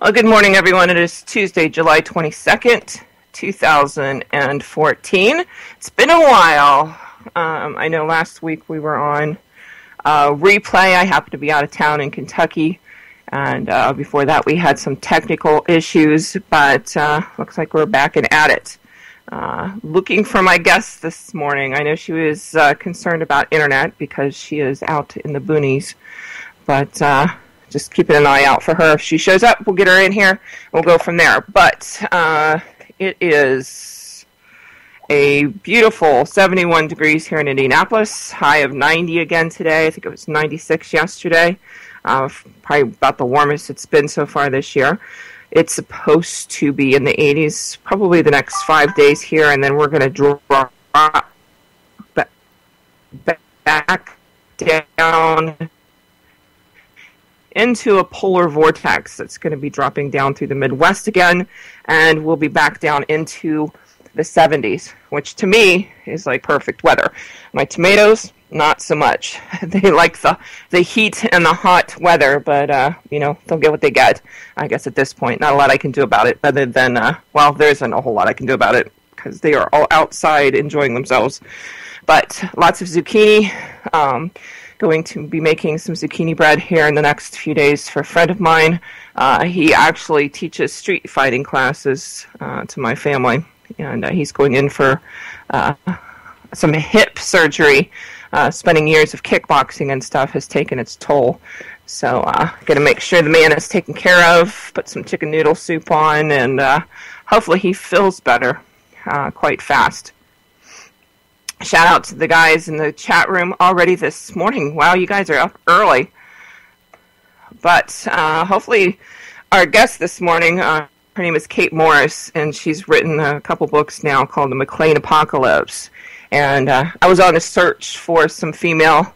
Well, good morning, everyone. It is Tuesday, July 22nd, 2014. It's been a while. I know last week we were on replay. I happened to be out of town in Kentucky, and before that we had some technical issues, but looks like we're back and at it. Looking for my guest this morning. I know she was concerned about internet because she is out in the boonies, but just keeping an eye out for her. If she shows up, we'll get her in here. We'll go from there. But it is a beautiful 71 degrees here in Indianapolis. High of 90 again today. I think it was 96 yesterday. Probably about the warmest it's been so far this year. It's supposed to be in the 80s probably the next 5 days here, and then we're going to drop back down into a polar vortex that's going to be dropping down through the Midwest again, and we'll be back down into the 70s, which to me is like perfect weather. My tomatoes, not so much. They like the heat and the hot weather, but they'll get what they get. I guess at this point, not a lot I can do about it, other than there isn't a whole lot I can do about it because they are all outside enjoying themselves. But lots of zucchini. Going to be making some zucchini bread here in the next few days for a friend of mine. He actually teaches street fighting classes to my family, and he's going in for some hip surgery. Spending years of kickboxing and stuff has taken its toll. So got to make sure the man is taken care of, put some chicken noodle soup on, and hopefully he feels better quite fast. Shout out to the guys in the chat room already this morning. Wow, you guys are up early. But hopefully our guest this morning, her name is Kate Morris, and she's written a couple books now called The McLean Apocalypse. And I was on a search for some female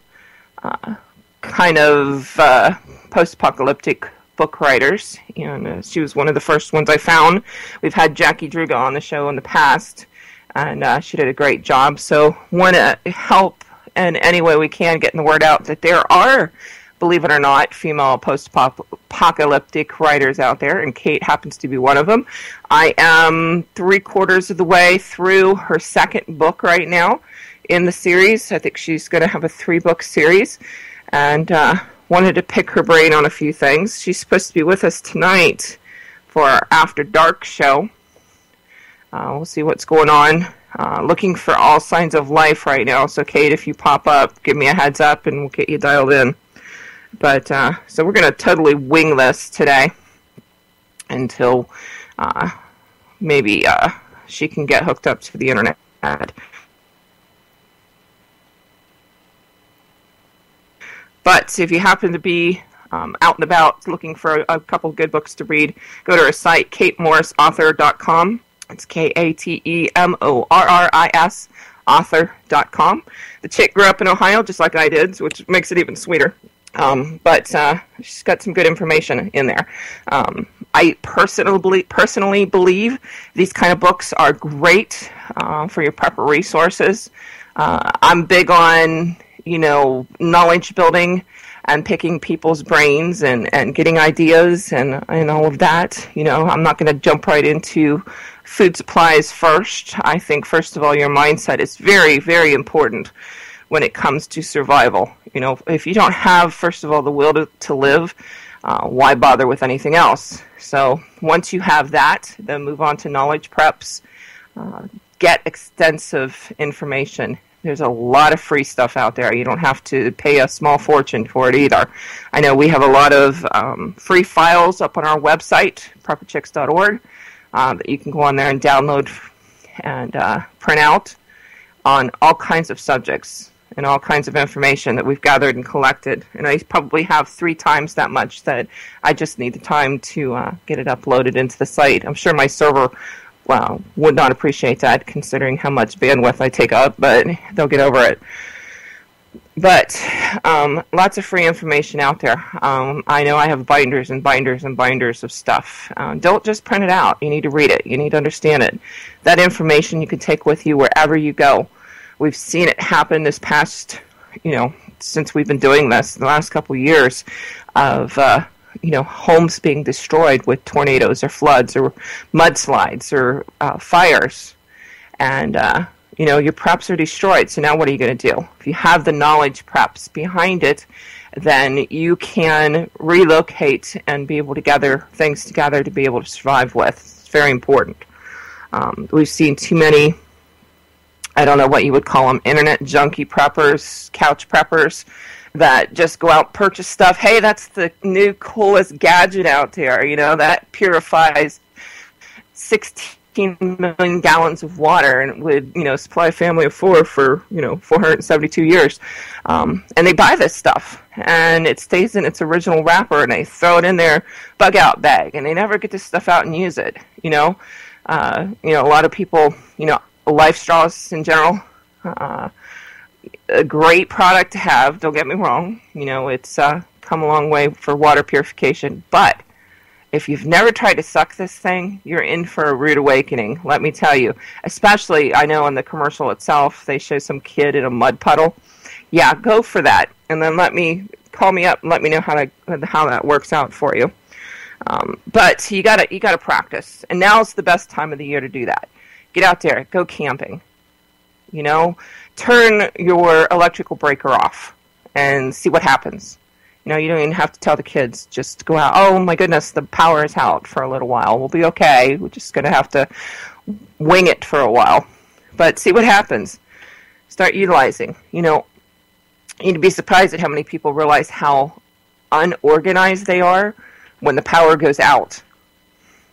post-apocalyptic book writers, and she was one of the first ones I found. We've had Jackie Druga on the show in the past, and she did a great job. So want to help in any way we can getting the word out that there are, believe it or not, female post-apocalyptic writers out there, and Kate happens to be one of them. I am 3/4 of the way through her second book right now in the series. I think she's going to have a 3-book series, and wanted to pick her brain on a few things. She's supposed to be with us tonight for our After Dark show. We'll see what's going on. Looking for all signs of life right now. So, Kate, if you pop up, give me a heads up and we'll get you dialed in. But, so we're going to totally wing this today until maybe she can get hooked up to the internet. But if you happen to be out and about looking for a couple good books to read, go to our site, katemorrisauthor.com. It's KATEMORRIS author.com. The chick grew up in Ohio just like I did, which makes it even sweeter. But she's got some good information in there. I personally believe these kind of books are great for your prepper resources. I'm big on, knowledge building and picking people's brains and getting ideas and all of that. I'm not going to jump right into food supplies first. I think, first of all, your mindset is very, very important when it comes to survival. If you don't have, first of all, the will to live, why bother with anything else? So once you have that, then move on to knowledge preps. Get extensive information. There's a lot of free stuff out there. You don't have to pay a small fortune for it either. I know we have a lot of free files up on our website, prepperchicks.org, that you can go on there and download and print out on all kinds of subjects and all kinds of information that we've gathered and collected. And I probably have 3 times that much that I just need the time to get it uploaded into the site. I'm sure my server would not appreciate that, considering how much bandwidth I take up, but they'll get over it. But lots of free information out there. I know I have binders and binders and binders of stuff. Don't just print it out. You need to read it. You need to understand it. That information you can take with you wherever you go. We've seen it happen this past, since we've been doing this, the last couple of years, of homes being destroyed with tornadoes or floods or mudslides or fires. And, your preps are destroyed. So now what are you going to do? If you have the knowledge preps behind it, then you can relocate and be able to gather things together to be able to survive with. It's very important. We've seen too many, I don't know what you would call them, internet junkie preppers, couch preppers, that just go out and purchase stuff. Hey, that's the new coolest gadget out there, that purifies 16 million gallons of water and would, supply a family of 4 for, 472 years. And they buy this stuff, and it stays in its original wrapper, and they throw it in their bug-out bag, and they never get this stuff out and use it, a lot of people, Life Straws in general, a great product to have, don't get me wrong. It's come a long way for water purification, but if you've never tried to suck this thing, you're in for a rude awakening, let me tell you. Especially, I know in the commercial itself, they show some kid in a mud puddle. Yeah, go for that, and then call me up and let me know how that works out for you. But you gotta practice, and now's the best time of the year to do that. Get out there, go camping. Turn your electrical breaker off and see what happens. You don't even have to tell the kids. Just go out. Oh, my goodness, the power is out for a little while. We'll be okay. We're just going to have to wing it for a while. But see what happens. Start utilizing. You'd be surprised at how many people realize how unorganized they are when the power goes out.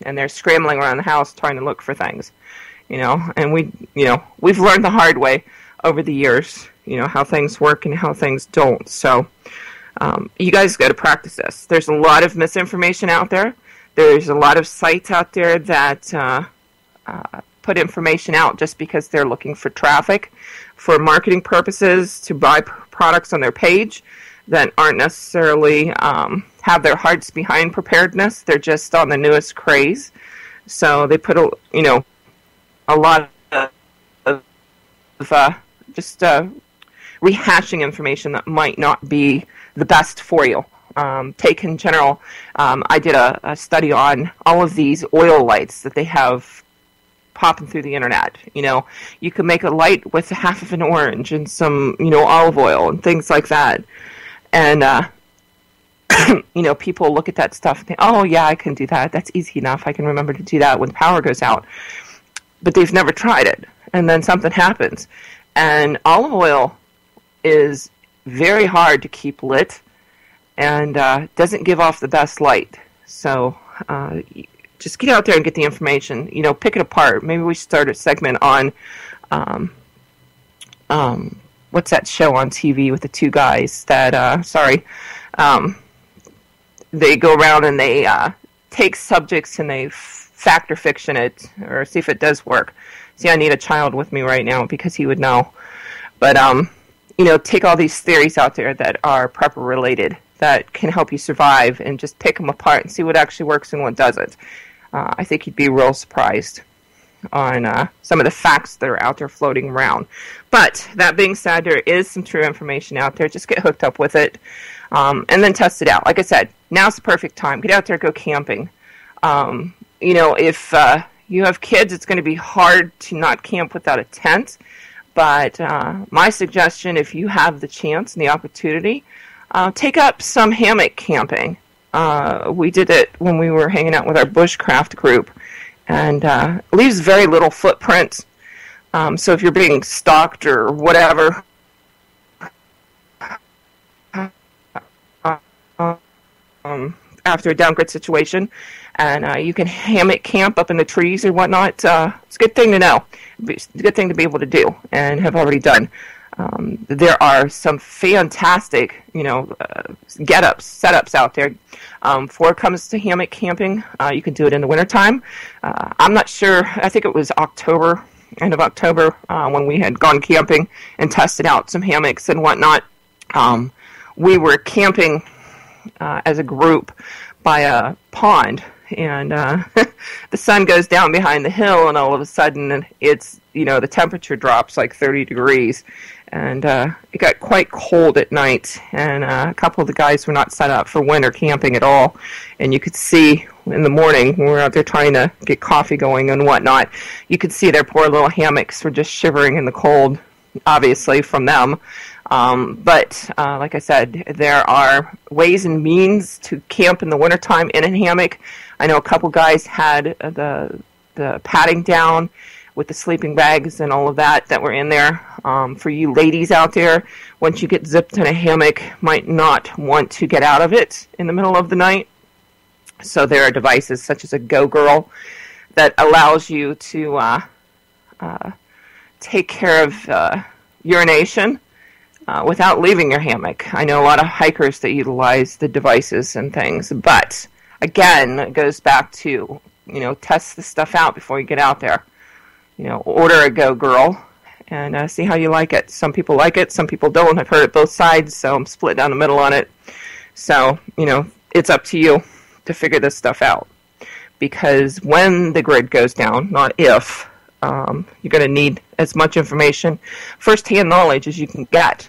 And they're scrambling around the house trying to look for things. And we've learned the hard way over the years, how things work and how things don't. So you guys got to practice this. There's a lot of misinformation out there. There's a lot of sites out there that put information out just because they're looking for traffic, for marketing purposes, to buy products on their page that aren't necessarily have their hearts behind preparedness. They're just on the newest craze. So they put a lot of just rehashing information that might not be the best for you. Take in general, I did a study on all of these oil lights that they have popping through the internet. You can make a light with half of an orange and some, olive oil and things like that. And, people look at that stuff and think, oh, yeah, I can do that. That's easy enough. I can remember to do that when the power goes out. But they've never tried it. And then something happens. And olive oil is very hard to keep lit and doesn't give off the best light. So just get out there and get the information. Pick it apart. Maybe we should start a segment on what's that show on TV with the two guys that they go around and they take subjects and they fact or fiction it or see if it does work. See, I need a child with me right now because he would know. But take all these theories out there that are prepper related that can help you survive and just pick them apart and see what actually works and what doesn't. I think you'd be real surprised on some of the facts that are out there floating around. But that being said, there is some true information out there. Just get hooked up with it and then test it out. Like I said, now's the perfect time. Get out there, go camping. If you have kids, it's going to be hard to not camp without a tent. But my suggestion, if you have the chance and the opportunity, take up some hammock camping. We did it when we were hanging out with our bushcraft group, and it leaves very little footprint. So if you're being stalked or whatever, after a downgrade situation, and you can hammock camp up in the trees or whatnot, it's a good thing to know. It's a good thing to be able to do and have already done. There are some fantastic, setups out there. Before it comes to hammock camping, you can do it in the wintertime. I'm not sure. I think it was end of October, when we had gone camping and tested out some hammocks and whatnot. We were camping as a group by a pond, and the sun goes down behind the hill, and all of a sudden it's, the temperature drops like 30 degrees, And it got quite cold at night, and a couple of the guys were not set up for winter camping at all. And you could see in the morning when we were out there trying to get coffee going and whatnot, you could see their poor little hammocks were just shivering in the cold, obviously from them. But like I said, there are ways and means to camp in the wintertime in a hammock. I know a couple guys had the padding down with the sleeping bags and all of that were in there. For you ladies out there, once you get zipped in a hammock, might not want to get out of it in the middle of the night. So there are devices such as a Go Girl that allows you to take care of urination without leaving your hammock. I know a lot of hikers that utilize the devices and things, but again, it goes back to, test the stuff out before you get out there. Order a Go Girl and see how you like it. Some people like it, some people don't. I've heard it both sides, so I'm split down the middle on it. So, it's up to you to figure this stuff out. Because when the grid goes down, not if, you're going to need as much information, first-hand knowledge as you can get.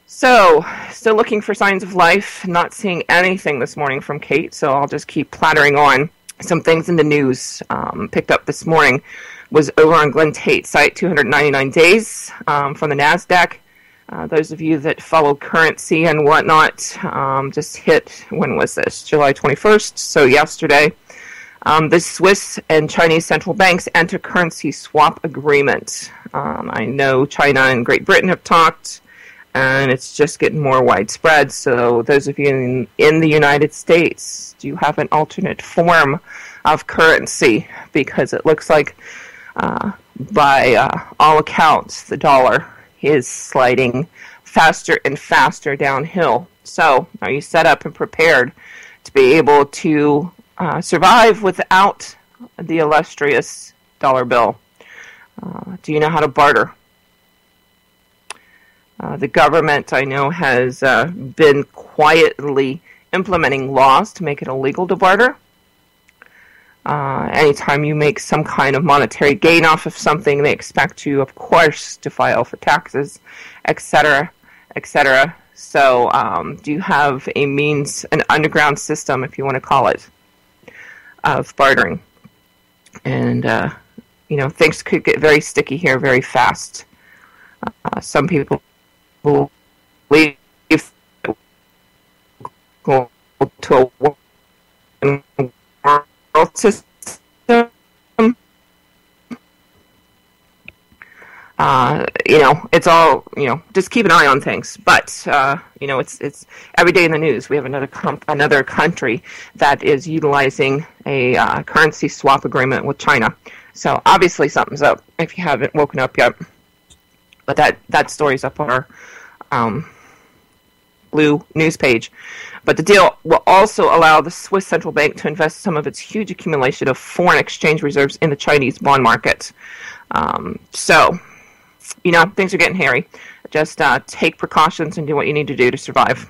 So, still looking for signs of life, not seeing anything this morning from Kate, so I'll just keep plattering on. Some things in the news picked up this morning was over on Glenn Tate's site, 299 days from the NASDAQ. Those of you that follow currency and whatnot just hit, when was this? July 21st, so yesterday. The Swiss and Chinese central banks enter currency swap agreement. I know China and Great Britain have talked, and it's just getting more widespread. So those of you in the United States, do you have an alternate form of currency? Because it looks like, by all accounts, the dollar is sliding faster and faster downhill. So are you set up and prepared to be able to survive without the illustrious dollar bill? Do you know how to barter? The government, I know, has been quietly implementing laws to make it illegal to barter. Anytime you make some kind of monetary gain off of something, they expect you, of course, to file for taxes, etc., etc. So, do you have a means, an underground system, if you want to call it, of bartering? And, things could get very sticky here very fast. Some people believe go to a world system. It's all, just keep an eye on things. But, it's every day in the news. We have another country that is utilizing a currency swap agreement with China. So obviously something's up if you haven't woken up yet. But that story's up on our blue news page. But the deal will also allow the Swiss central bank to invest some of its huge accumulation of foreign exchange reserves in the Chinese bond market. So, things are getting hairy. Just take precautions and do what you need to do to survive.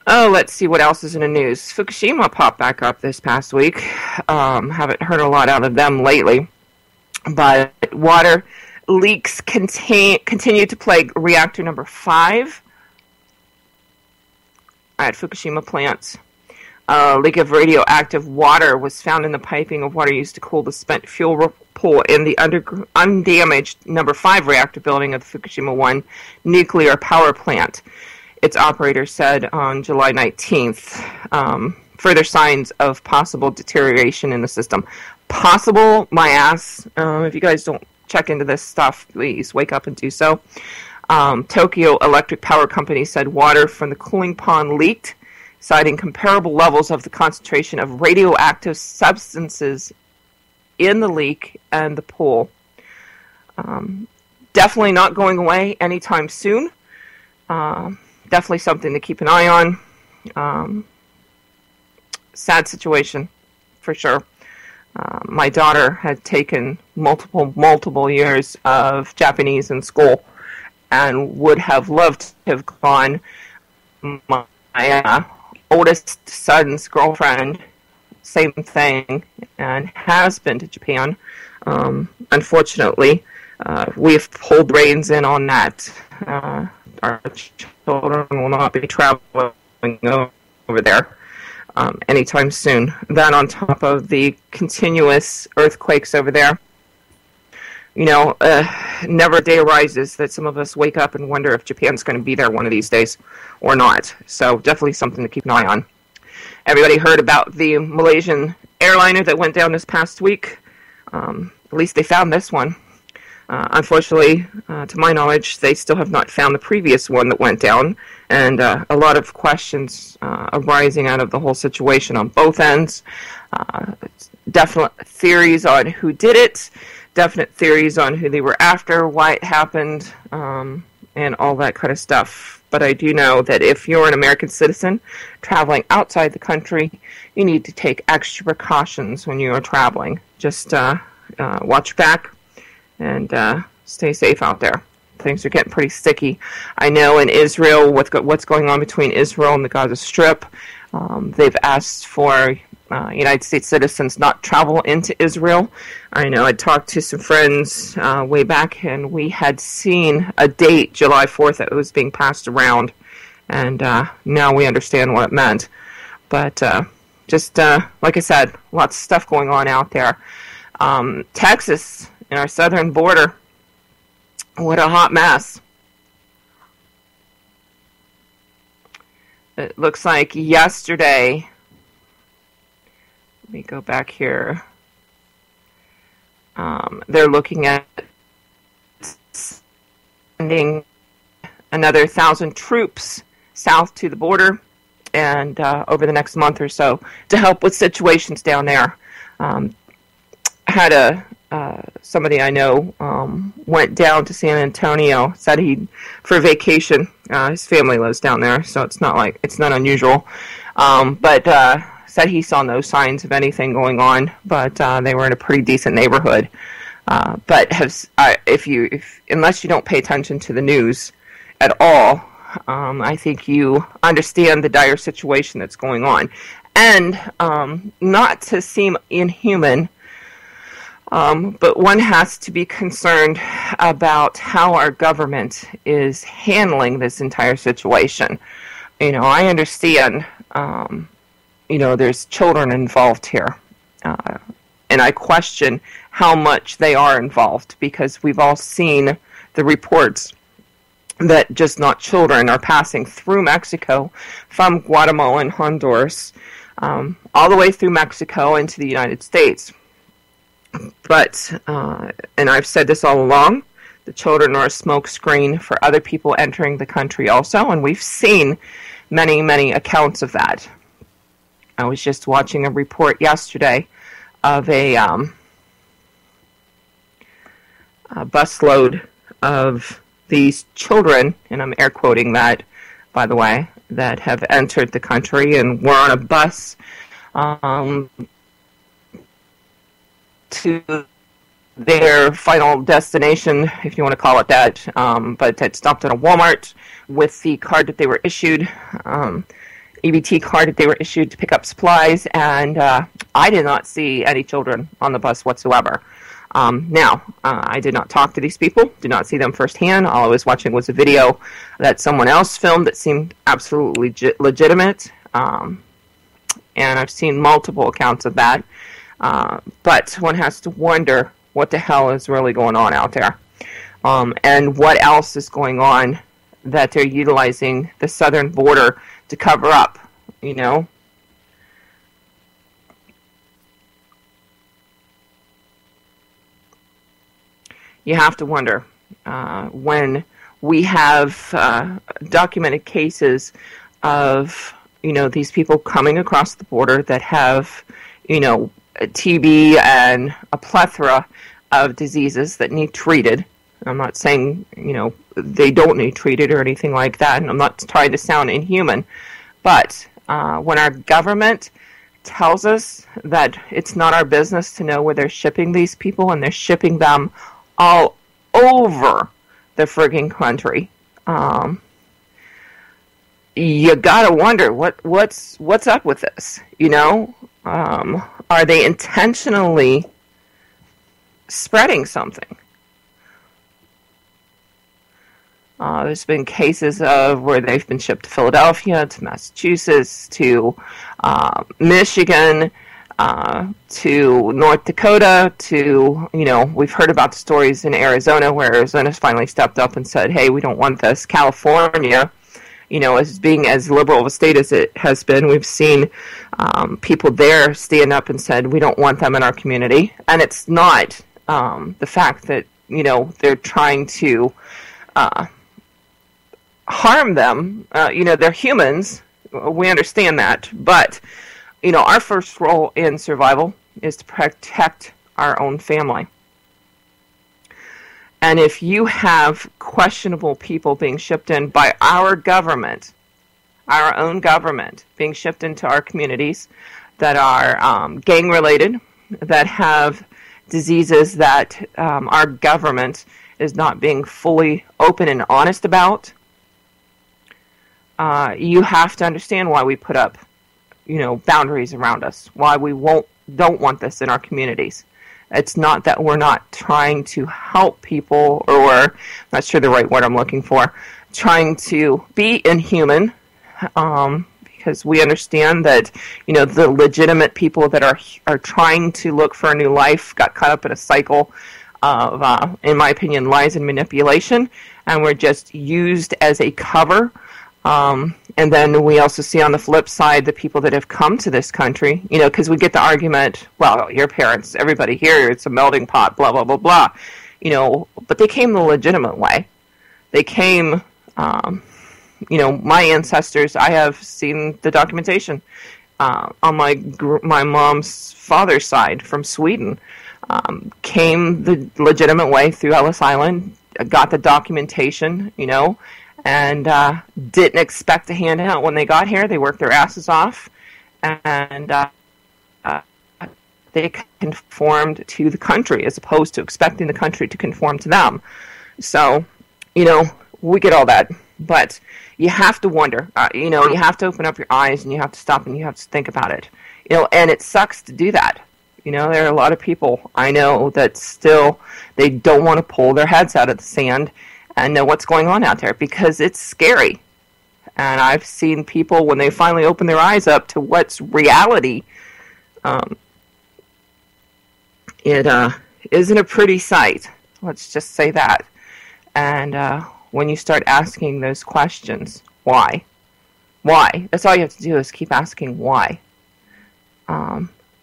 Oh, let's see what else is in the news. Fukushima popped back up this past week. Haven't heard a lot out of them lately. But water leaks continue to plague reactor number 5 at Fukushima plant. A leak of radioactive water was found in the piping of water used to cool the spent fuel pool in the undamaged number 5 reactor building of the Fukushima 1 nuclear power plant. Its operator said on July 19th. Further signs of possible deterioration in the system. Possible, my ass. If you guys don't check into this stuff, please wake up and do so. Tokyo Electric Power Company said water from the cooling pond leaked, citing comparable levels of the concentration of radioactive substances in the leak and the pool. Definitely not going away anytime soon. Definitely something to keep an eye on. Sad situation, for sure. My daughter had taken multiple years of Japanese in school and would have loved to have gone. My oldest son's girlfriend, same thing, and has been to Japan. Unfortunately, we've pulled reins in on that. Our children will not be traveling over there anytime soon. That on top of the continuous earthquakes over there. Never a day arises that some of us wake up and wonder if Japan's going to be there one of these days or not. So definitely something to keep an eye on. Everybody heard about the Malaysian airliner that went down this past week. At least they found this one. Unfortunately, to my knowledge, they still have not found the previous one that went down, and a lot of questions arising out of the whole situation on both ends. Definite theories on who did it, definite theories on who they were after, why it happened, and all that kind of stuff. But I do know that if you're an American citizen traveling outside the country, you need to take extra precautions when you are traveling. Just watch your back and stay safe out there. Things are getting pretty sticky. I know in Israel, what's going on between Israel and the Gaza Strip, they've asked for United States citizens not travel into Israel. I know I talked to some friends way back, and we had seen a date, July 4th, that was being passed around, and now we understand what it meant. But like I said, lots of stuff going on out there. Texas, in our southern border, what a hot mess. It looks like yesterday, let me go back here, they're looking at sending another 1,000 troops south to the border and over the next month or so to help with situations down there. Had somebody I know went down to San Antonio, said for vacation. His family lives down there, so it's not unusual. But said he saw no signs of anything going on, but they were in a pretty decent neighborhood. But unless you don't pay attention to the news at all, I think you understand the dire situation that's going on. And not to seem inhuman, but one has to be concerned about how our government is handling this entire situation. I understand, there's children involved here. And I question how much they are involved, because we've all seen the reports that just not children are passing through Mexico from Guatemala and Honduras all the way through Mexico into the United States. But, and I've said this all along, the children are a smokescreen for other people entering the country also, and we've seen many, many accounts of that. I was just watching a report yesterday of a busload of these children, and I'm air quoting that, by the way, that have entered the country and were on a bus to their final destination, if you want to call it that, but had stopped at a Walmart with the card that they were issued, EBT card that they were issued to pick up supplies, and I did not see any children on the bus whatsoever. I did not talk to these people, did not see them firsthand. All I was watching was a video that someone else filmed that seemed absolutely legitimate, and I've seen multiple accounts of that. But one has to wonder what the hell is really going on out there, and what else is going on that they're utilizing the southern border to cover up, You have to wonder when we have documented cases of, these people coming across the border that have, TB and a plethora of diseases that need treated. I'm not saying, they don't need treated or anything like that, and I'm not trying to sound inhuman, but when our government tells us that it's not our business to know where they're shipping these people, and they're shipping them all over the frigging country, you gotta wonder what's up with this, Are they intentionally spreading something. There's been cases of where they've been shipped to Philadelphia, to Massachusetts, to Michigan, to North Dakota, to, we've heard about the stories in Arizona where Arizona's finally stepped up and said, hey, we don't want this. California, as being as liberal of a state as it has been, we've seen people there stand up and said, we don't want them in our community. And it's not the fact that, they're trying to harm them. They're humans. We understand that. But, our first role in survival is to protect our own family. And if you have questionable people being shipped in by our government, our own government, being shipped into our communities that are gang-related, that have diseases that our government is not being fully open and honest about, you have to understand why we put up, boundaries around us, why we don't want this in our communities. It's not that we're not trying to help people, or I'm not sure the right word I'm looking for, trying to be inhuman, because we understand that, the legitimate people that are trying to look for a new life got caught up in a cycle of, in my opinion, lies and manipulation, and we're just used as a cover. And then we also see on the flip side the people that have come to this country, because we get the argument, well, your parents, everybody here, it's a melting pot, blah, blah, blah, blah. But they came the legitimate way. They came, my ancestors, I have seen the documentation on my mom's father's side from Sweden, came the legitimate way through Ellis Island, got the documentation, and didn't expect a handout when they got here. They worked their asses off, and they conformed to the country as opposed to expecting the country to conform to them. So, we get all that, but you have to wonder. You have to open up your eyes, and you have to stop, and you have to think about it. And it sucks to do that. There are a lot of people I know that still, they don't want to pull their heads out of the sand and know what's going on out there, because it's scary. And I've seen people, when they finally open their eyes up to what's reality, it isn't a pretty sight. Let's just say that. And when you start asking those questions, why? Why? That's all you have to do, is keep asking why.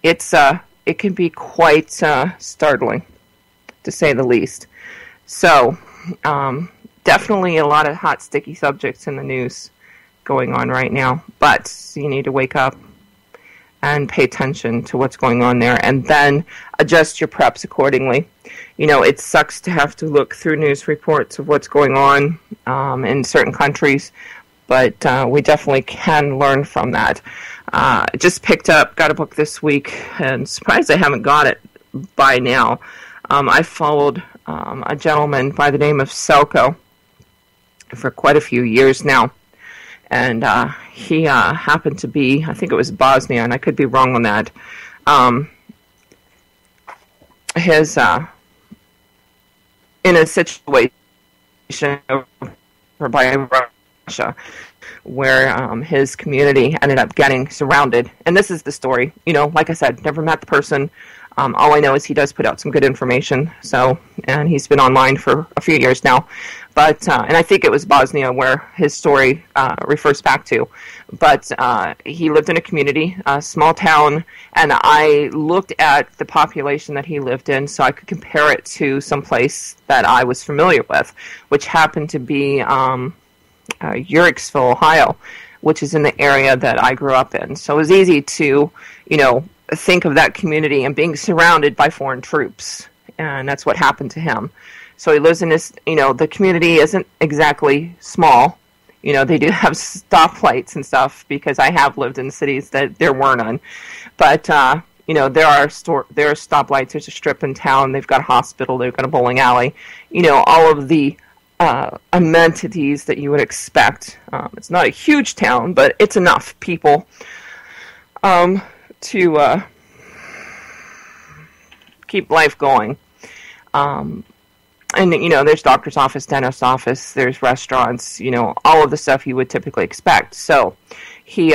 It can be quite startling, to say the least. So, definitely a lot of hot, sticky subjects in the news going on right now, but you need to wake up and pay attention to what's going on there, and then adjust your preps accordingly. It sucks to have to look through news reports of what's going on in certain countries, but we definitely can learn from that. Just got a book this week, and surprised I haven't got it by now. I followed a gentleman by the name of Selko for quite a few years now, and he happened to be, I think it was Bosnia, and I could be wrong on that. His in a situation over by Russia, where his community ended up getting surrounded. And this is the story. Like I said, never met the person. All I know is he does put out some good information. And he's been online for a few years now. But and I think it was Bosnia where his story refers back to. But he lived in a community, a small town, and I looked at the population that he lived in so I could compare it to some place that I was familiar with, which happened to be Uhrichsville, Ohio, which is in the area that I grew up in. So it was easy to, think of that community and being surrounded by foreign troops. And that's what happened to him. So he lives in this, the community isn't exactly small. They do have stoplights and stuff, because I have lived in cities that there were none. But, there are stoplights, there's a strip in town, they've got a hospital, they've got a bowling alley, all of the amenities that you would expect. It's not a huge town, but it's enough people to keep life going. And, there's doctor's office, dentist's office, there's restaurants, all of the stuff you would typically expect. So he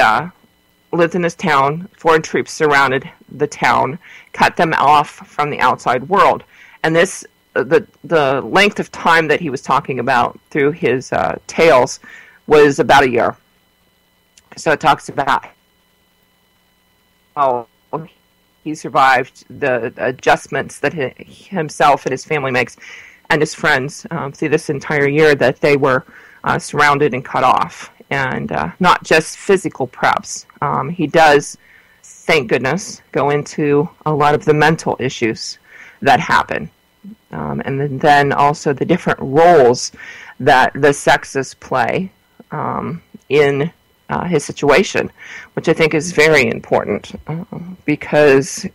lived in this town. Foreign troops surrounded the town, cut them off from the outside world. And this, the length of time that he was talking about through his tales was about a year. So it talks about how he survived the adjustments that himself and his family makes, and his friends through this entire year that they were surrounded and cut off. And not just physical preps. He does, thank goodness, go into a lot of the mental issues that happen. And then also the different roles that the sexes play in his situation, which I think is very important because,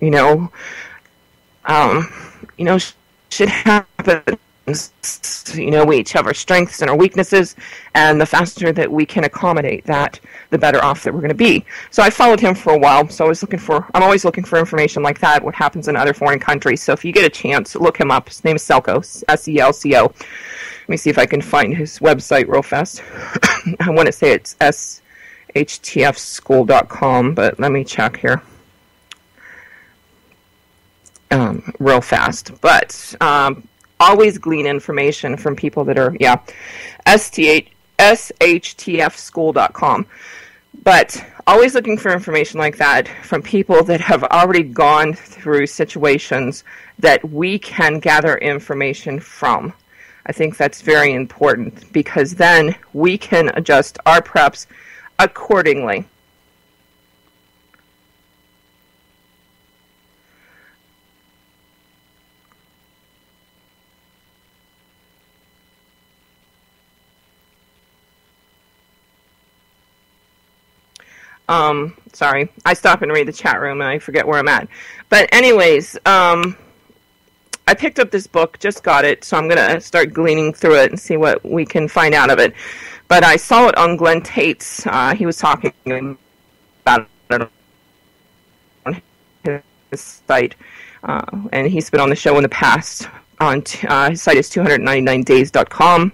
shit happens. We each have our strengths and our weaknesses, and the faster that we can accommodate that, the better off that we're going to be. So I followed him for a while, so I'm always looking for information like that, what happens in other foreign countries. So if you get a chance, look him up. His name is Selko, Selco. Let me see if I can find his website real fast. I want to say it's shtfschool.com, but let me check here real fast. But always glean information from people that are, shtfschool.com. But always looking for information like that from people that have already gone through situations that we can gather information from. I think that's very important because then we can adjust our preps accordingly. Sorry, I stop and read the chat room and I forget where I'm at. But anyways, I picked up this book, just got it, so I'm going to start gleaning through it and see what we can find out of it. But I saw it on Glenn Tate's, he was talking about it on his site, and he's been on the show in the past. His site is 299days.com.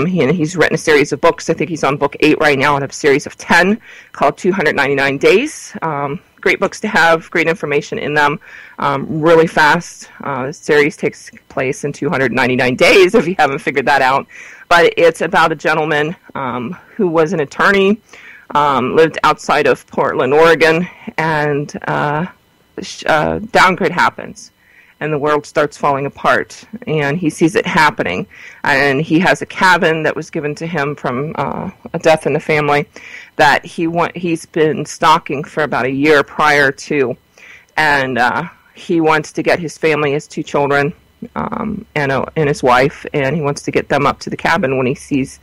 He's written a series of books. I think he's on book 8 right now, and a series of 10 called 299 Days. Great books to have, great information in them, really fast. The series takes place in 299 days, if you haven't figured that out. But it's about a gentleman who was an attorney, lived outside of Portland, Oregon, and downgrade happens. And the world starts falling apart, and he sees it happening. And he has a cabin that was given to him from a death in the family that he's been stalking for about a year prior to. And he wants to get his family, his 2 children, and his wife, and he wants to get them up to the cabin when he sees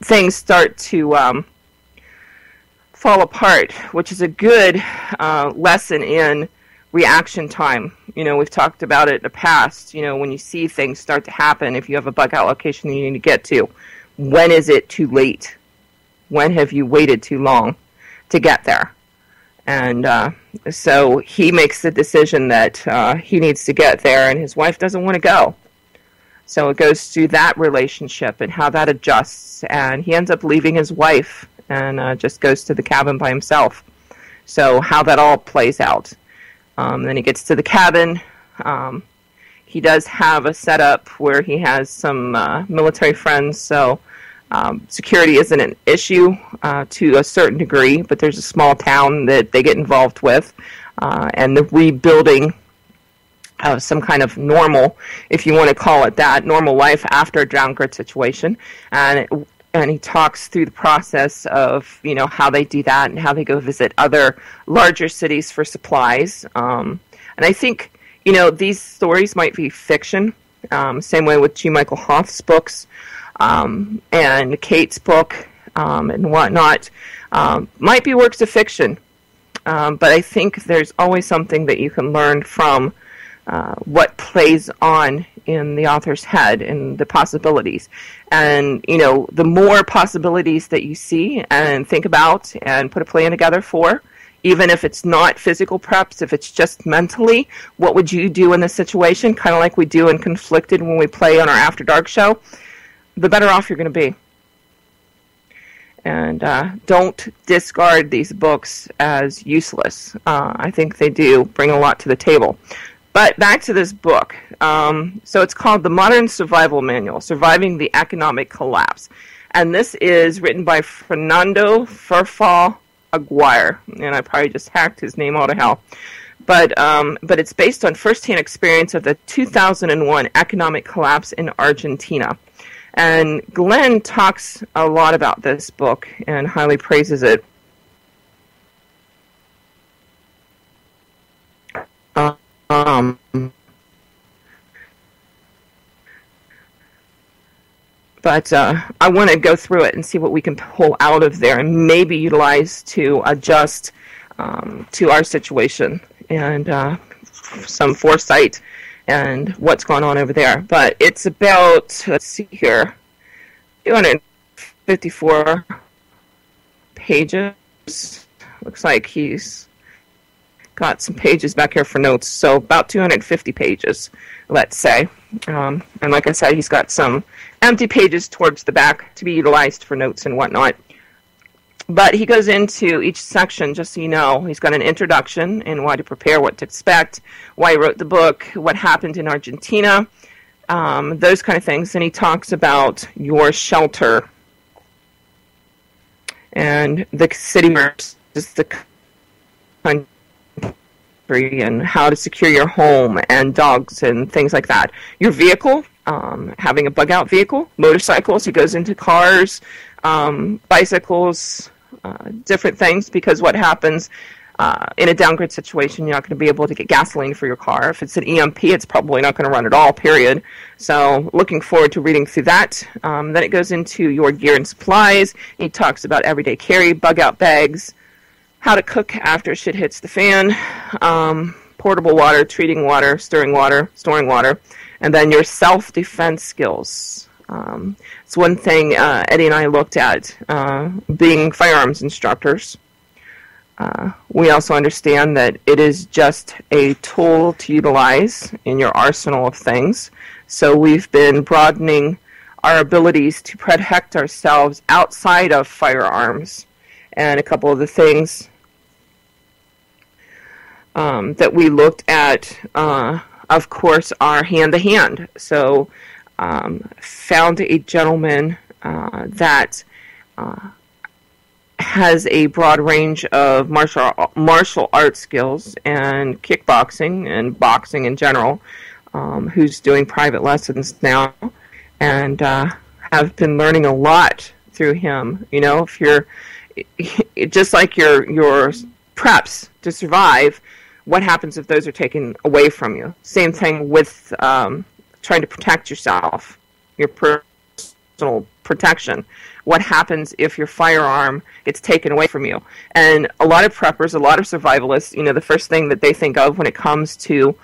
things start to fall apart, which is a good lesson in reaction time. We've talked about it in the past. When you see things start to happen, if you have a bug out location you need to get to, when is it too late? When have you waited too long to get there? And so he makes the decision that he needs to get there, and his wife doesn't want to go. So it goes through that relationship and how that adjusts, and he ends up leaving his wife and just goes to the cabin by himself. So how that all plays out. Then he gets to the cabin. He does have a setup where he has some military friends, so security isn't an issue to a certain degree, but there's a small town that they get involved with, and the rebuilding of some kind of normal, if you want to call it that, normal life after a downgrade situation. And he talks through the process of, how they do that and how they go visit other larger cities for supplies. And I think, these stories might be fiction. Same way with G. Michael Hoff's books and Kate's book and whatnot. Might be works of fiction. But I think there's always something that you can learn from what plays on in the author's head and the possibilities. And, the more possibilities that you see and think about and put a plan together for, even if it's not physical preps, if it's just mentally, what would you do in this situation? Kind of like we do in Conflicted when we play on our After Dark show. The better off you're going to be. And don't discard these books as useless. I think they do bring a lot to the table. But back to this book. So it's called The Modern Survival Manual, Surviving the Economic Collapse. And this is written by Fernando Farfall Aguirre. And I probably just hacked his name all to hell. But it's based on first-hand experience of the 2001 economic collapse in Argentina. And Glenn talks a lot about this book and highly praises it. But I want to go through it and see what we can pull out of there and maybe utilize to adjust to our situation and some foresight and what's going on over there. But it's about, let's see here, 254 pages. Looks like he's got some pages back here for notes. So about 250 pages, let's say. And like I said, he's got some empty pages towards the back to be utilized for notes and whatnot. But he goes into each section, just so you know. He's got an introduction and why to prepare, what to expect, why he wrote the book, what happened in Argentina, those kind of things. And he talks about your shelter and the city versus the country and how to secure your home and dogs and things like that. Your vehicle, having a bug-out vehicle, motorcycles. He goes into cars, bicycles, different things, because what happens in a downgrade situation, you're not going to be able to get gasoline for your car. If it's an EMP, it's probably not going to run at all, period. So looking forward to reading through that. Then it goes into your gear and supplies. He talks about everyday carry, bug-out bags, how to cook after shit hits the fan, portable water, treating water, stirring water, storing water, and then your self-defense skills. It's one thing Eddie and I looked at, being firearms instructors. We also understand that it is just a tool to utilize in your arsenal of things. So we've been broadening our abilities to protect ourselves outside of firearms. And a couple of the things that we looked at, of course, are hand-to-hand. So found a gentleman that has a broad range of martial arts skills and kickboxing and boxing in general, who's doing private lessons now, and have been learning a lot through him. You know, if you're just like your preps to survive, what happens if those are taken away from you? Same thing with trying to protect yourself, your personal protection. What happens if your firearm gets taken away from you? And a lot of preppers, a lot of survivalists, you know, the first thing that they think of when it comes to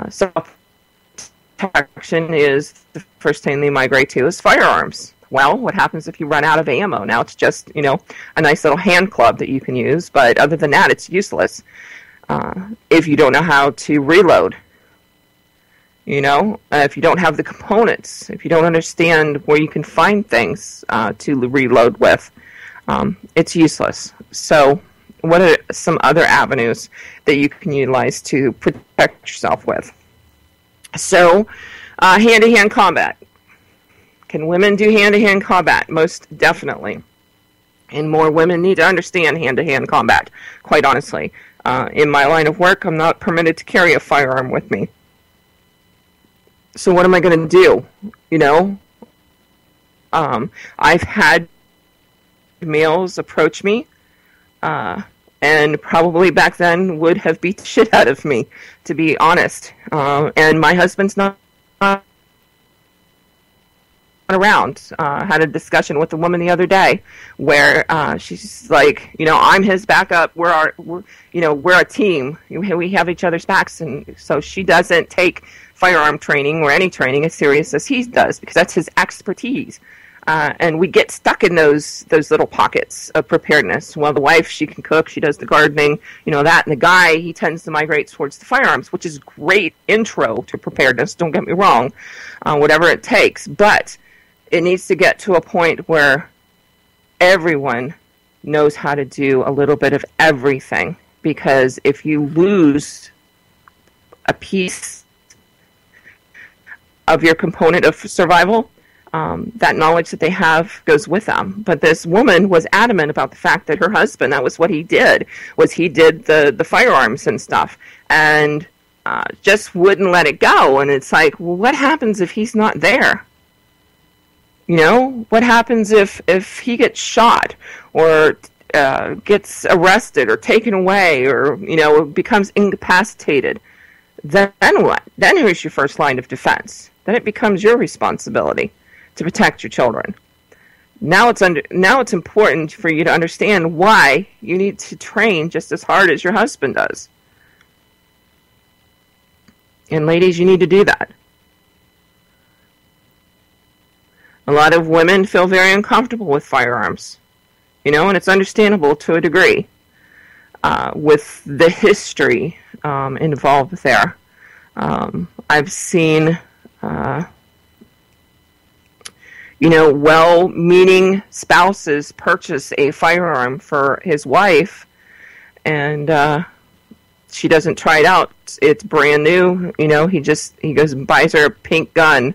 self-protection is the first thing they migrate to is firearms. Well, what happens if you run out of ammo? Now it's just, you know, a nice little hand club that you can use, but other than that, it's useless if you don't know how to reload. You know, if you don't have the components, if you don't understand where you can find things to reload with, it's useless. So what are some other avenues that you can utilize to protect yourself with? So hand-to-hand combat. Can women do hand-to-hand combat? Most definitely. And more women need to understand hand-to-hand combat, quite honestly. In my line of work, I'm not permitted to carry a firearm with me. So what am I going to do? You know, I've had males approach me, and probably back then would have beat the shit out of me, to be honest. And my husband's not around. Had a discussion with a woman the other day where she's like, you know, I'm his backup. We're a team. We have each other's backs, and so she doesn't take firearm training or any training as serious as he does because that's his expertise. And we get stuck in those little pockets of preparedness. Well, the wife, she can cook, she does the gardening, that. And the guy, he tends to migrate towards the firearms, which is great intro to preparedness, don't get me wrong, whatever it takes. But it needs to get to a point where everyone knows how to do a little bit of everything. Because if you lose a piece of your component of survival, that knowledge that they have goes with them. But this woman was adamant about the fact that her husband, that was what he did, the firearms and stuff, and just wouldn't let it go. And it's like, well, what happens if he's not there? What happens if he gets shot or gets arrested or taken away or, becomes incapacitated? Then what? Then who's your first line of defense? Then it becomes your responsibility to protect your children. Now it's important for you to understand why you need to train just as hard as your husband does. And ladies, you need to do that. A lot of women feel very uncomfortable with firearms, and it's understandable to a degree with the history involved there. I've seen well-meaning spouses purchase a firearm for his wife, and she doesn't try it out. It's brand new. He goes and buys her a pink gun.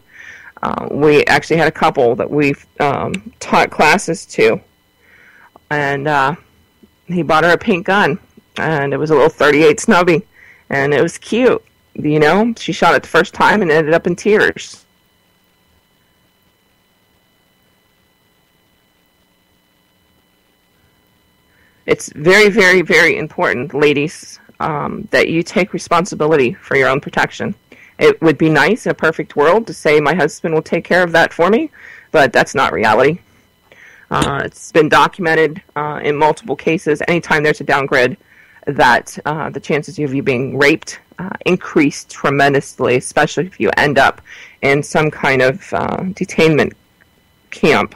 We actually had a couple that we've taught classes to, and he bought her a pink gun, and it was a little .38 Snubby, and it was cute. She shot it the first time and ended up in tears. It's very, very, very important, ladies, that you take responsibility for your own protection. It would be nice in a perfect world to say my husband will take care of that for me, but that's not reality. It's been documented in multiple cases. Anytime there's a downgrade, that the chances of you being raped increase tremendously, especially if you end up in some kind of detainment camp.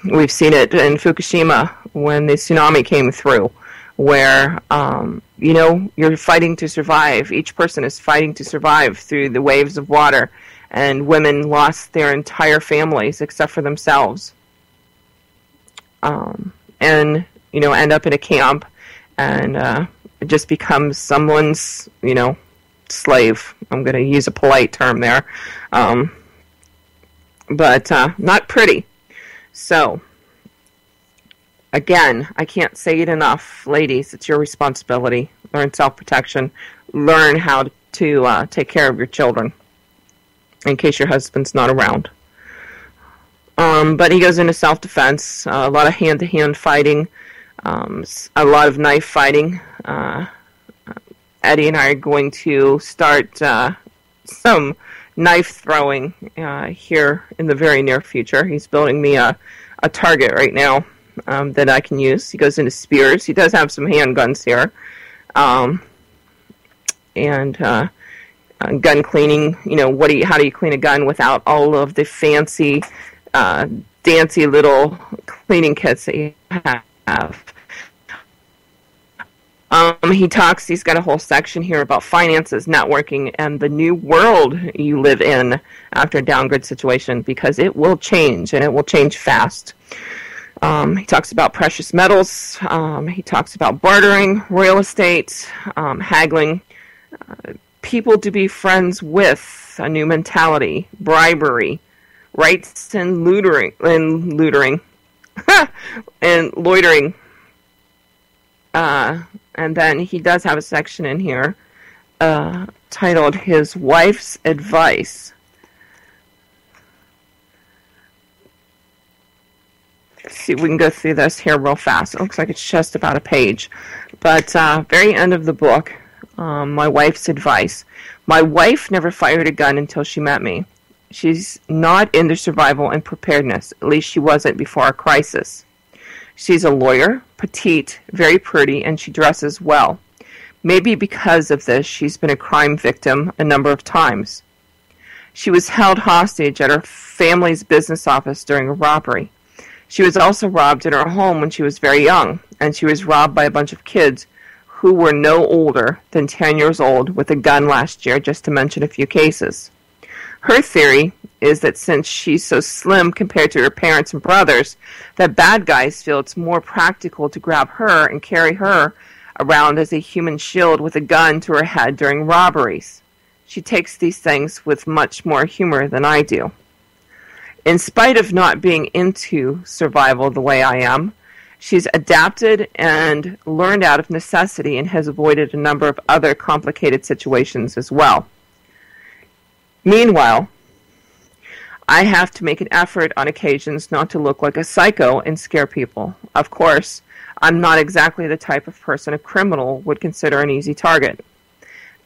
We've seen it in Fukushima when the tsunami came through, where, you're fighting to survive. Each person is fighting to survive through the waves of water, and women lost their entire families except for themselves. And, end up in a camp, and it just becomes someone's, slave. I'm going to use a polite term there. But not pretty. So, again, I can't say it enough, ladies, it's your responsibility. Learn self-protection. Learn how to take care of your children in case your husband's not around. But he goes into self-defense, a lot of hand-to-hand fighting, a lot of knife fighting. Eddie and I are going to start some knife throwing here in the very near future. He's building me a target right now that I can use. He goes into spears. He does have some handguns here. And gun cleaning, how do you clean a gun without all of the fancy, dancy little cleaning kits that you have? He's got a whole section here about finances, networking, and the new world you live in after a downgrade situation, because it will change, and it will change fast. He talks about precious metals. He talks about bartering, real estate, haggling, people to be friends with, a new mentality, bribery, rights and loitering, and loitering. And then he does have a section in here titled His Wife's Advice. Let's see if we can go through this here real fast. It looks like it's just about a page. But very end of the book, my wife's advice. My wife never fired a gun until she met me. She's not into survival and preparedness. At least she wasn't before our crisis. She's a lawyer, petite, very pretty, and she dresses well. Maybe because of this, she's been a crime victim a number of times. She was held hostage at her family's business office during a robbery. She was also robbed in her home when she was very young, and she was robbed by a bunch of kids who were no older than 10 years old with a gun last year, just to mention a few cases. Her theory is that since she's so slim compared to her parents and brothers, that bad guys feel it's more practical to grab her and carry her around as a human shield with a gun to her head during robberies. She takes these things with much more humor than I do. In spite of not being into survival the way I am, she's adapted and learned out of necessity and has avoided a number of other complicated situations as well. Meanwhile, I have to make an effort on occasions not to look like a psycho and scare people. Of course, I'm not exactly the type of person a criminal would consider an easy target.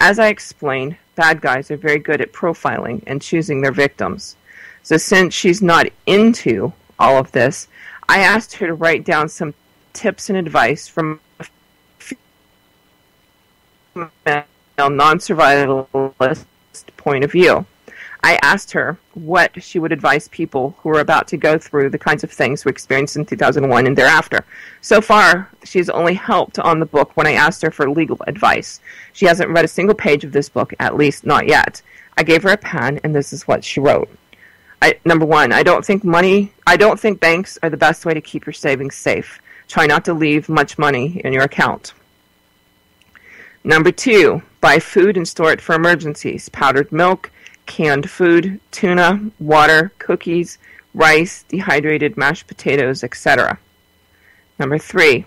As I explained, bad guys are very good at profiling and choosing their victims. So since she's not into all of this, I asked her to write down some tips and advice from a non-survivalist point of view. I asked her what she would advise people who are about to go through the kinds of things we experienced in 2001 and thereafter. So far, she's only helped on the book when I asked her for legal advice. She hasn't read a single page of this book, at least not yet. I gave her a pen, and this is what she wrote. Number one, I don't think banks are the best way to keep your savings safe. Try not to leave much money in your account. Number two, buy food and store it for emergencies. Powdered milk, canned food, tuna, water, cookies, rice, dehydrated mashed potatoes, etc. Number three,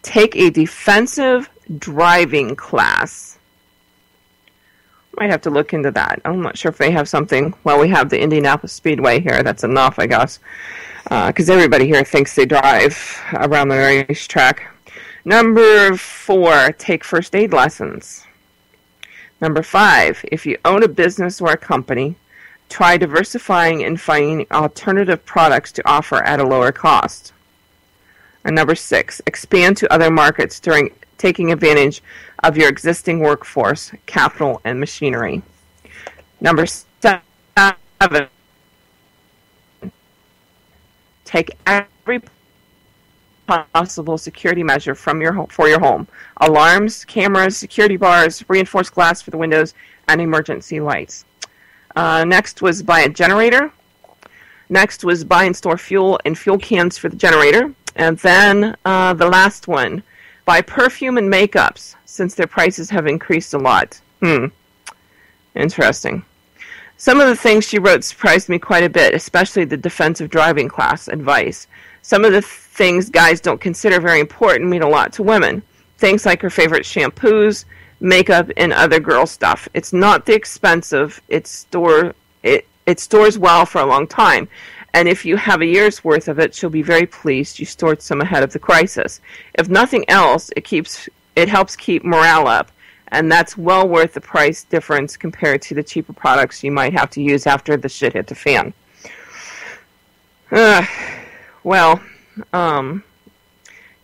take a defensive driving class. Might have to look into that. I'm not sure if they have something. Well, we have the Indianapolis Speedway here. That's enough, I guess, because everybody here thinks they drive around the racetrack. Number four, take first aid lessons. Number five, if you own a business or a company, try diversifying and finding alternative products to offer at a lower cost. And number six, expand to other markets during taking advantage of your existing workforce, capital, and machinery. Number seven, take every possible security measure for your home. Alarms, cameras, security bars, reinforced glass for the windows, and emergency lights. Next was buy a generator. Next was buy and store fuel and fuel cans for the generator. And then the last one, buy perfume and makeups, since their prices have increased a lot. Interesting. Some of the things she wrote surprised me quite a bit, especially the defensive driving class advice. Some of the things guys don't consider very important mean a lot to women. Things like her favorite shampoos, makeup, and other girl stuff. It's not the expensive. It stores well for a long time. And if you have a year's worth of it, she'll be very pleased you stored some ahead of the crisis. If nothing else, it helps keep morale up. And that's well worth the price difference compared to the cheaper products you might have to use after the shit hit the fan.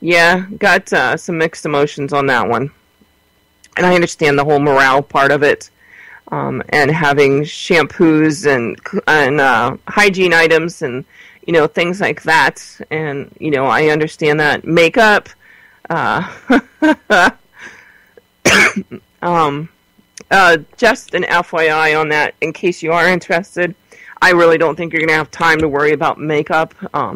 Yeah, got some mixed emotions on that one. And I understand the whole morale part of it, and having shampoos and hygiene items and, things like that. And, I understand that. Makeup, just an FYI on that, in case you are interested. I really don't think you're going to have time to worry about makeup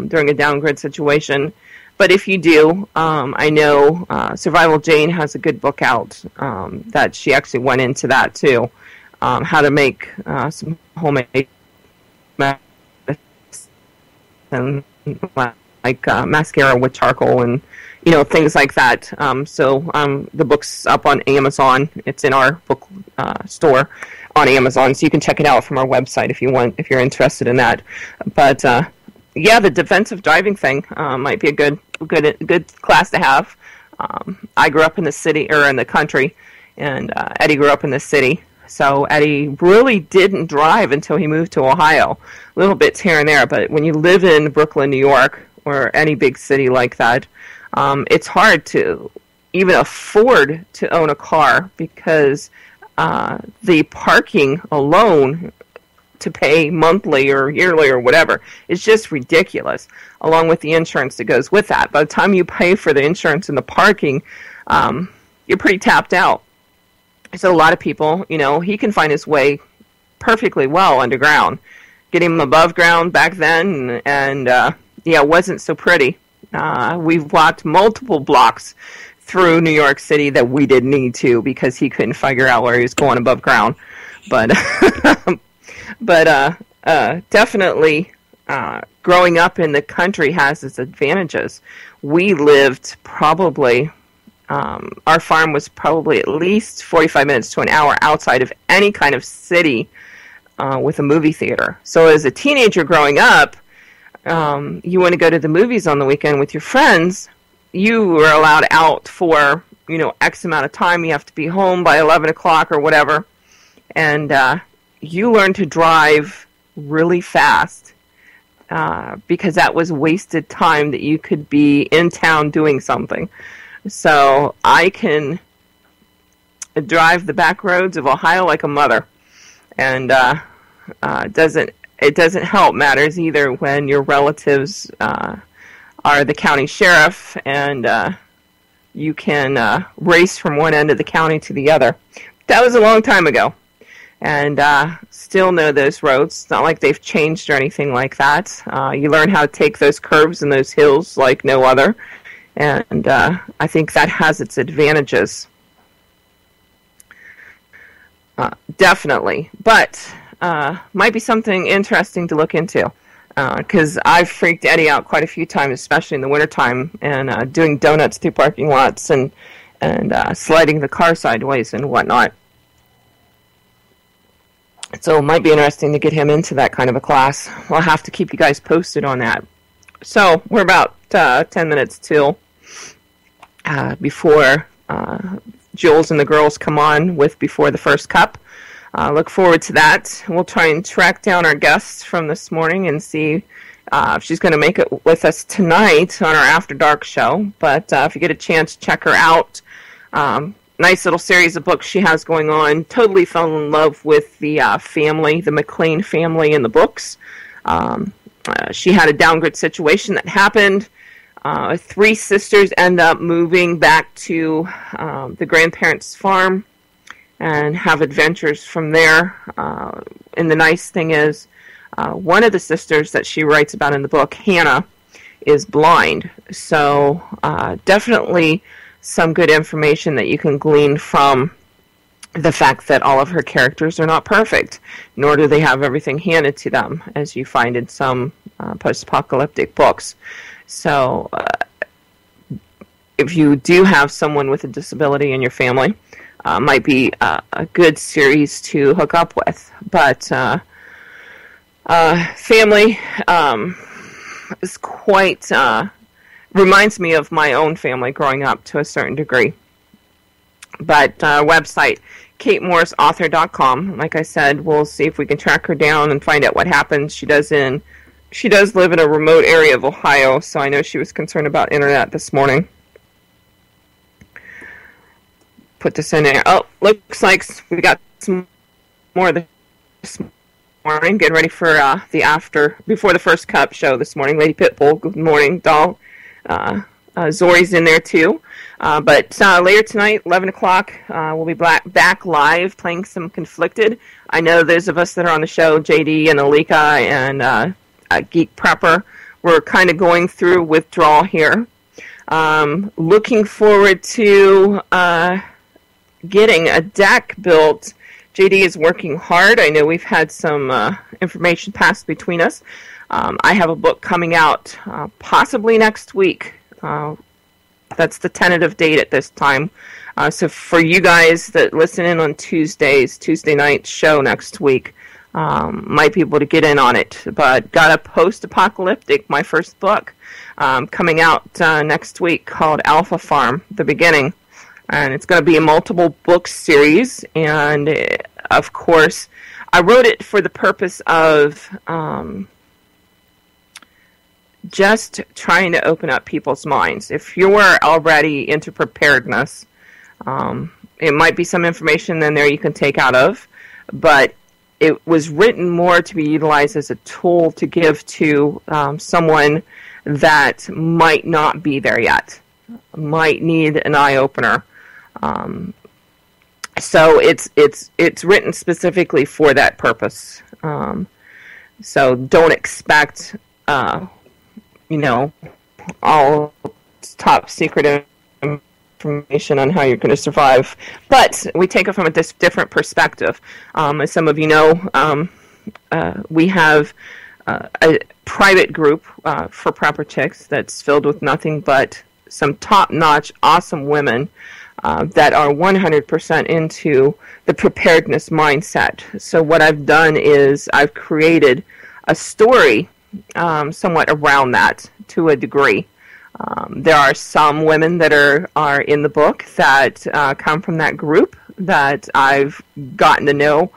during a downgrade situation. But if you do, I know Survival Jane has a good book out that she actually went into that too. How to make some homemade medicine, like mascara with charcoal and things like that. So the book's up on Amazon. It's in our book store on Amazon, so you can check it out from our website if you're interested in that. But yeah, the defensive driving thing might be a good class to have. I grew up in the city or in the country, and Eddie grew up in the city. So Eddie really didn't drive until he moved to Ohio. Little bits here and there, but when you live in Brooklyn, New York, or any big city like that, it's hard to even afford to own a car because the parking alone to pay monthly or yearly or whatever. It's just ridiculous, along with the insurance that goes with that. By the time you pay for the insurance and the parking, you're pretty tapped out. So a lot of people, he can find his way perfectly well underground. Get him above ground back then, and it wasn't so pretty. We've walked multiple blocks through New York City that we didn't need to because he couldn't figure out where he was going above ground. But definitely growing up in the country has its advantages. We lived probably, our farm was probably at least 45 minutes to an hour outside of any kind of city with a movie theater. So as a teenager growing up, you want to go to the movies on the weekend with your friends, you were allowed out for, X amount of time. You have to be home by 11 o'clock or whatever. And you learn to drive really fast because that was wasted time that you could be in town doing something. So I can drive the back roads of Ohio like a mother. And it doesn't help matters either when your relatives are the county sheriff and you can race from one end of the county to the other. That was a long time ago. And still know those roads. It's not like they've changed or anything like that. You learn how to take those curves and those hills like no other. And I think that has its advantages. Definitely. But might be something interesting to look into. Because I've freaked Eddie out quite a few times, especially in the wintertime, and doing donuts through parking lots and sliding the car sideways and whatnot. So it might be interesting to get him into that kind of a class. I'll have to keep you guys posted on that. So we're about 10 minutes till before Jules and the girls come on with Before the First Cup. Look forward to that. We'll try and track down our guests from this morning and see if she's going to make it with us tonight on our After Dark show. But if you get a chance, check her out. Nice little series of books she has going on. Totally fell in love with the family, the McLean family in the books. She had a downgrade situation that happened. 3 sisters end up moving back to the grandparents' farm and have adventures from there. And the nice thing is, one of the sisters that she writes about in the book, Hannah, is blind. So definitely some good information that you can glean from the fact that all of her characters are not perfect, nor do they have everything handed to them, as you find in some post-apocalyptic books. So if you do have someone with a disability in your family, might be a good series to hook up with. But family is quite, reminds me of my own family growing up to a certain degree. But website, KateMorrisAuthor.com. Like I said, we'll see if we can track her down and find out what happens. She does live in a remote area of Ohio, so I know she was concerned about internet this morning. Put this in there. Oh, looks like we got some more this morning. Getting ready for the Before the First Cup show this morning. Lady Pitbull, good morning, doll. Zori's in there too. But later tonight, 11 o'clock, we'll be back live playing some Conflicted. I know those of us that are on the show, JD and Alika and Geek Prepper, we're kind of going through withdrawal here. Looking forward to getting a deck built. JD is working hard. I know we've had some information passed between us. I have a book coming out possibly next week. That's the tentative date at this time. So for you guys that listen in on Tuesday night show next week, might be able to get in on it. But got a post-apocalyptic, my first book, coming out next week called Alpha Farm, The Beginning. And it's going to be a multiple book series. And, of course, I wrote it for the purpose of just trying to open up people's minds. If you're already into preparedness, it might be some information in there you can take out of. But it was written more to be utilized as a tool to give to someone that might not be there yet, might need an eye-opener. So it's written specifically for that purpose. So don't expect, all top secret information on how you're going to survive. But we take it from a different perspective. As some of you know, we have a private group for Prepper Chicks that's filled with nothing but some top-notch, awesome women that are 100% into the preparedness mindset. So what I've done is I've created a story somewhat around that to a degree. There are some women that are in the book that come from that group that I've gotten to know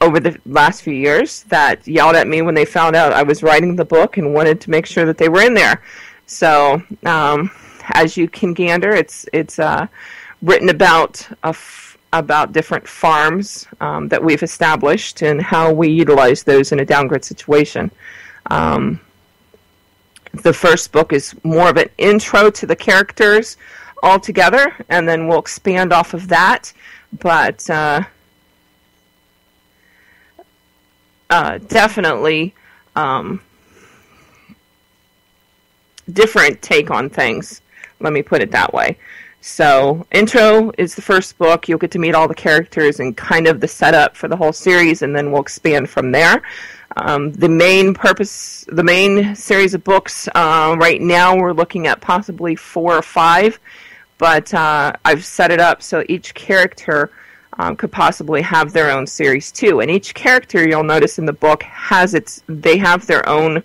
over the last few years that yelled at me when they found out I was writing the book and wanted to make sure that they were in there. So as you can gander, it's written about different farms that we've established and how we utilize those in a downgrade situation. The first book is more of an intro to the characters altogether, and then we'll expand off of that. But definitely different take on things. Let me put it that way. So, intro is the first book. You'll get to meet all the characters and kind of the setup for the whole series, and then we'll expand from there. The main series of books, right now we're looking at possibly 4 or 5, but I've set it up so each character could possibly have their own series too. And each character, you'll notice in the book, they have their own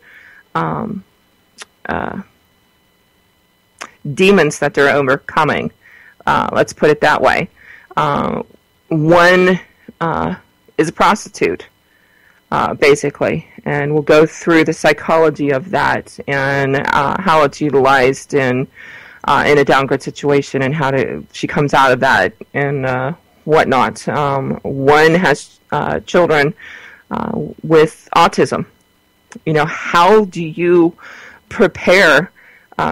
demons that they're overcoming. Let's put it that way. One is a prostitute, basically, and we'll go through the psychology of that and how it's utilized in a downgrade situation and how she comes out of that and whatnot. One has children with autism. How do you prepare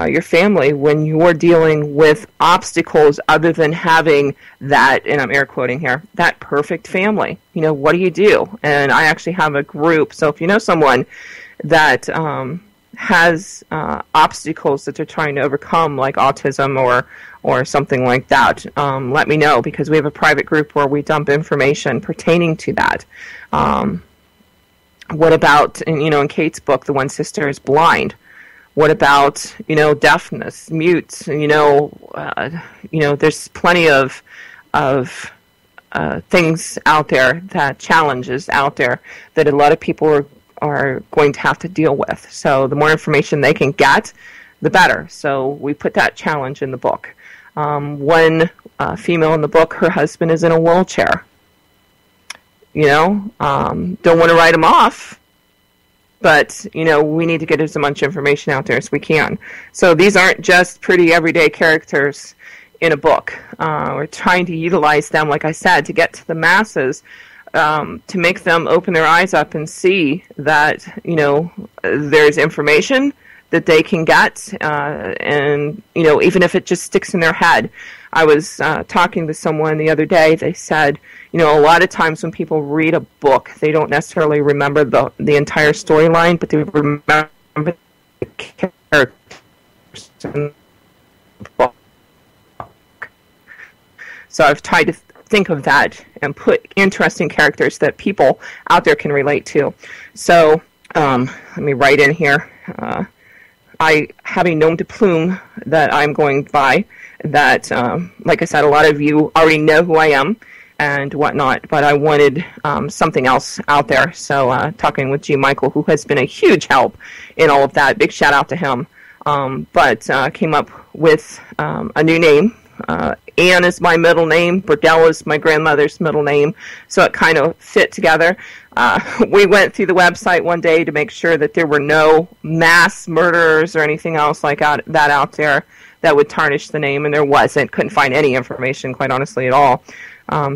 your family when you're dealing with obstacles other than having that, and I'm air quoting here, that perfect family? What do you do? And I actually have a group, so if you know someone that has obstacles that they're trying to overcome, like autism or something like that, let me know, because we have a private group where we dump information pertaining to that. What about, in Kate's book, the one sister is blind. What about, deafness, mute? There's plenty of things out there, challenges out there that a lot of people are going to have to deal with. So the more information they can get, the better. So we put that challenge in the book. One female in the book, her husband is in a wheelchair. Don't want to write him off. But, we need to get as much information out there as we can. So these aren't just pretty everyday characters in a book. We're trying to utilize them, like I said, to get to the masses, to make them open their eyes up and see that, there's information that they can get, and, even if it just sticks in their head. I was talking to someone the other day. They said, a lot of times when people read a book, they don't necessarily remember the entire storyline, but they remember the characters in the book. So I've tried to think of that and put interesting characters that people out there can relate to. So let me write in here. I have a nom de plume that I'm going by that, like I said, a lot of you already know who I am and whatnot, but I wanted something else out there. So talking with G. Michael, who has been a huge help in all of that. Big shout out to him. But came up with a new name. Anne is my middle name. Burdell is my grandmother's middle name. So it kind of fit together. We went through the website one day to make sure that there were no mass murderers or anything else like that out there that would tarnish the name, and there wasn't. Couldn't find any information, quite honestly, at all.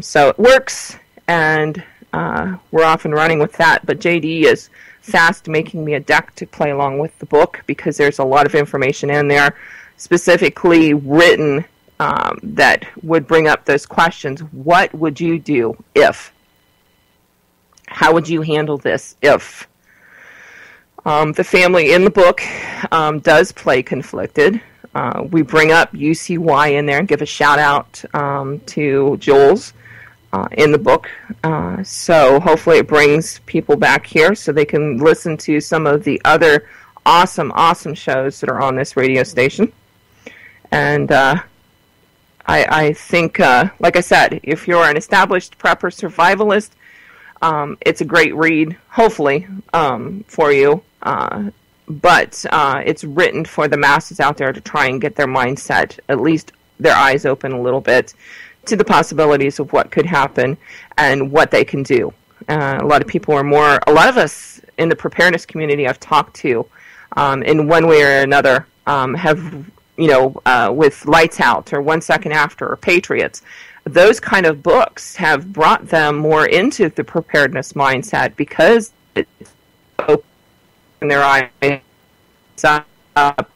So it works, and we're off and running with that. But JD is fast making me a deck to play along with the book because there's a lot of information in there, specifically written that would bring up those questions. What would you do if? How would you handle this if? The family in the book does play conflicted. We bring up UCY in there and give a shout out to Jules in the book. So hopefully it brings people back here so they can listen to some of the other awesome, awesome shows that are on this radio station. And I think, like I said, if you're an established prepper survivalist, it's a great read, hopefully, for you. But it's written for the masses out there to try and get their mindset, at least their eyes open a little bit, to the possibilities of what could happen and what they can do. A lot of us in the preparedness community I've talked to, in one way or another, have, with Lights Out or 1 Second After or Patriots, those kind of books have brought them more into the preparedness mindset because it's opened their eyes up,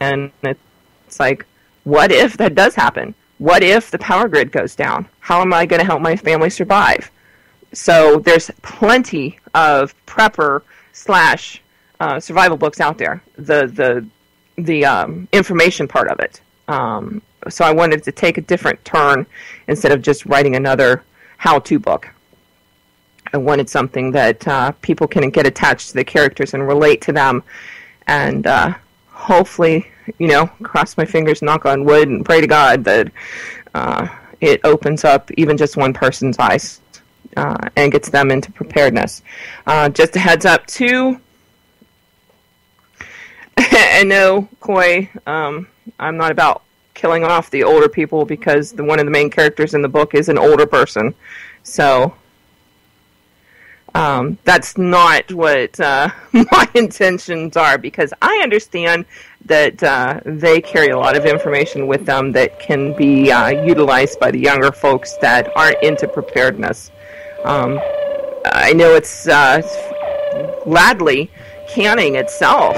and it's like, what if that does happen? What if the power grid goes down? How am I going to help my family survive? So there's plenty of prepper / survival books out there. The information part of it. So I wanted to take a different turn instead of just writing another how-to book. I wanted something that people can get attached to the characters and relate to them, and hopefully, cross my fingers, knock on wood, and pray to God that it opens up even just one person's eyes and gets them into preparedness. Just a heads up, too. And no, Coy, I'm not about killing off the older people because one of the main characters in the book is an older person. So that's not what my intentions are, because I understand that they carry a lot of information with them that can be utilized by the younger folks that aren't into preparedness. I know it's gladly canning itself,